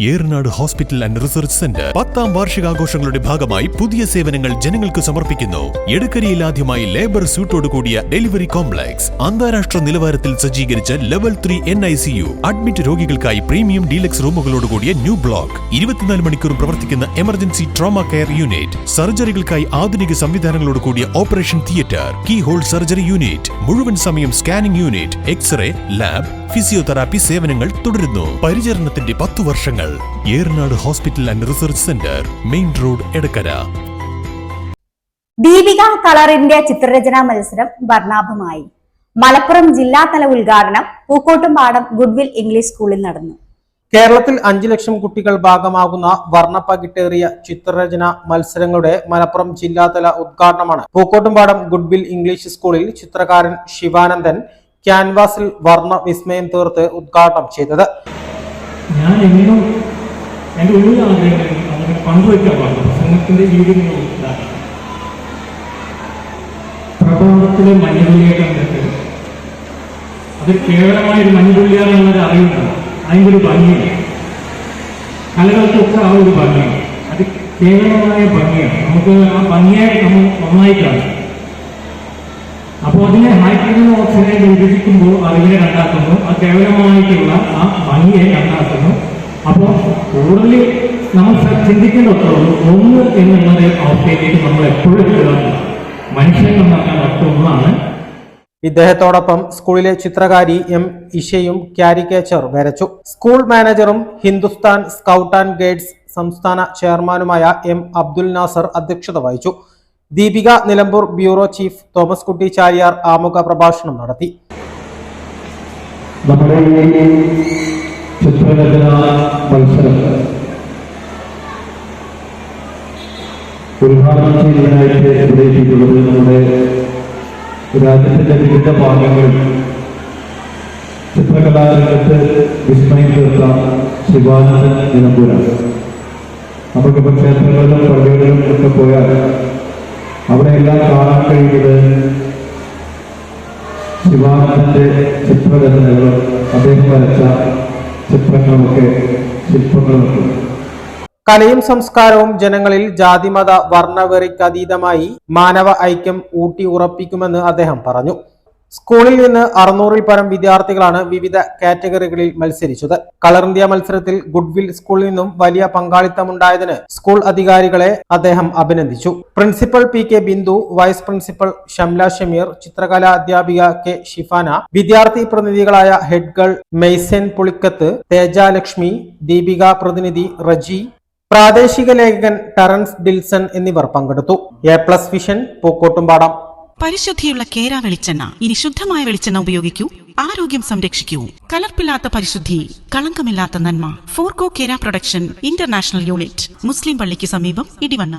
Eranad hospital and research centre 10ാം വാർഷികാഘോഷങ്ങളുടെ ഭാഗമായി പുതിയ സേവനങ്ങൾ ജനങ്ങൾക്ക് സമർപ്പിക്കുന്നു. എടക്കരയിൽ ആദ്യമായി ലേബർ സ്യൂട്ടോട് കൂടിയ ഡെലിവറി കോംപ്ലക്സ്, അന്താരാഷ്ട്ര നിലവാരത്തിൽ സജ്ജീകരിച്ച ലെവൽ 3 NICU, അഡ്മിറ്റ് രോഗികൾക്കായി പ്രീമിയം ഡീലക്സ് റൂമുകളോട് കൂടിയ ന്യൂ ബ്ലോക്ക്, 24 മണിക്കൂറും പ്രവർത്തിക്കുന്ന എമർജൻസി ട്രോമ കെയർ യൂണിറ്റ്, സർജറികൾക്കായി ആധുനിക സംവിധാനങ്ങളോട് കൂടിയ operation theatre, key hole surgery unit, മുഴുവൻ സമയം scanning unit, x-ray, lab, physiotherapy സേവനങ്ങൾ തുടരുന്നു. പരിചരണത്തിന്റെ 10 വർഷങ്ങൾ. Eranad hospital and research centre, main road, Edakkara. Deepika കളറിന്റെ ചിത്രരചനാ മത്സരം വർണ്ണാഭമായി. മലപ്പുറം ജില്ലാതല ഉദ്ഘാടനം പൂക്കോട്ടുംപാടം ഗുഡ്വിൽ ഇംഗ്ലീഷ് സ്കൂളിൽ നടന്നു. കേരളത്തിൽ 5 ലക്ഷം കുട്ടികൾ ഭാഗമാകുന്ന വർണ്ണപ്പകിട്ടേറിയ ചിത്രരചന മത്സരങ്ങളുടെ മലപ്പുറം ജില്ലാതല ഉദ്ഘാടനമാണ് പൂക്കോട്ടുംപാടം ഗുഡ്വിൽ ഇംഗ്ലീഷ് സ്കൂളിൽ ചിത്രകാരൻ ശിവാനന്ദൻ ക്യാൻവാസിൽ വർണ്ണ വിസ്മയം തീർത്ത് ഉദ്ഘാടനം ചെയ്തത്. ഞാൻ എന്നും എൻ്റെ ഉള്ളിൽ പങ്കുവയ്ക്കാറുണ്ട്. പ്രസംഗത്തിന്റെ രീതിയിൽ പ്രഭാതത്തിലെ മഞ്ഞുള്ളിയെ കണ്ടിട്ട് അത് കേവലമായൊരു മഞ്ഞുള്ളിയാണെന്നൊരു അറിയുന്നത്, അതിൻ്റെ ഒരു ഭംഗിയാണ്. കലകൾക്കൊക്കെ ആ ഒരു ഭംഗിയാണ്, അത് കേവലമായ ഭംഗിയാണ്. നമുക്ക് ആ ഭംഗിയെ നമ്മൾ നന്നായിട്ടാണ്. അപ്പോൾ അതിനെ ഹൈഡ്രജൻ ഓക്സിജനെ വിഭജിക്കുമ്പോൾ അറിവിനെ കണ്ടാക്കുന്നു, ആ കേവലമായിട്ടുള്ള ആ ഭംഗിയെ കണ്ടാക്കുന്നു. അപ്പോൾ കൂടുതൽ നമ്മൾ ചിന്തിക്കേണ്ടതുള്ളൂ ഒന്ന് എന്നുള്ളത് അവസ്ഥയിലേക്ക് നമ്മൾ എപ്പോഴും എത്തുകയാണ്. മനുഷ്യൻ നന്നാക്കാൻ ഒന്നാണ്. ഇദ്ദേഹത്തോടൊപ്പം സ്കൂളിലെ ചിത്രകാരി M ഇഷയും കാരിക്കേച്ചർ വരച്ചു. സ്കൂൾ മാനേജറും ഹിന്ദുസ്ഥാൻ സ്കൗട്ട് ആൻഡ് ഗൈഡ്സ് സംസ്ഥാന ചെയർമാനുമായ M അബ്ദുൽ നാസർ അധ്യക്ഷത വഹിച്ചു. ദീപിക നിലമ്പൂർ ബ്യൂറോ ചീഫ് തോമസ് കുട്ടി ചാലിയാർ ആമുഖ പ്രഭാഷണം നടത്തി. നമ്മുടെ ചിത്രരചനാ മത്സരം ഉദ്ഘാടനം ചെയ്യാനായിട്ട് ഉദ്ദേശിക്കുന്നത് നമ്മുടെ രാജ്യത്തിന്റെ വിവിധ ഭാഗങ്ങളിൽ ചിത്രകലാരംഗത്ത് വിസ്മയം തീർത്ത ശിവാനന്ദൻ നിലമ്പൂരാണ്. നമുക്കിപ്പോൾ ക്ഷേത്രങ്ങളിലും പള്ളികളിലും ഒക്കെ പോയാൽ അവിടെയെല്ലാം കാണാൻ കഴിയുന്നത് ശിവാനന്ദന്റെ ചിത്രരചനകളും അദ്ദേഹം വരച്ച ചിത്രങ്ങളുമൊക്കെ ശില്പങ്ങളുമൊക്കെ. കലയും സംസ്കാരവും ജനങ്ങളിൽ ജാതിമത വർണ്ണവെറിക്കതീതമായി മാനവ ഐക്യം ഊട്ടി ഉറപ്പിക്കുമെന്ന് അദ്ദേഹം പറഞ്ഞു. സ്കൂളിൽ നിന്ന് 600-ൽ പരം വിദ്യാർത്ഥികളാണ് വിവിധ കാറ്റഗറികളിൽ മത്സരിച്ചത്. കളർ ഇന്ത്യ മത്സരത്തിൽ ഗുഡ്വിൽ സ്കൂളിൽ നിന്നും വലിയ പങ്കാളിത്തമുണ്ടായതിന് സ്കൂൾ അധികാരികളെ അദ്ദേഹം അഭിനന്ദിച്ചു. Principal PK Bindu, vice principal Shamla Shameer, ചിത്രകലാ അധ്യാപിക K ഷിഫാന, വിദ്യാർത്ഥി പ്രതിനിധികളായ ഹെഡ് ഗേൾ മെയ്സൻ പുളിക്കത്ത്, തേജ ലക്ഷ്മി, ദീപിക പ്രതിനിധി റജി, പ്രാദേശിക ലേഖകൻ ടെറൻസ് ഡിൽസൺ എന്നിവർ പങ്കെടുത്തു. A+ vision Pookkottumpadam. പരിശുദ്ധിയുള്ള കേര വെളിച്ചെണ്ണ. ഇനി ശുദ്ധമായ വെളിച്ചെണ്ണ ഉപയോഗിക്കൂ, ആരോഗ്യം സംരക്ഷിക്കൂ. കലർപ്പില്ലാത്ത പരിശുദ്ധി, കളങ്കമില്ലാത്ത നന്മ. ഫോർകോ കേര പ്രൊഡക്ഷൻ ഇന്റർനാഷണൽ യൂണിറ്റ്, മുസ്ലിം പള്ളിക്ക് സമീപം, ഇടിവണ്ണ.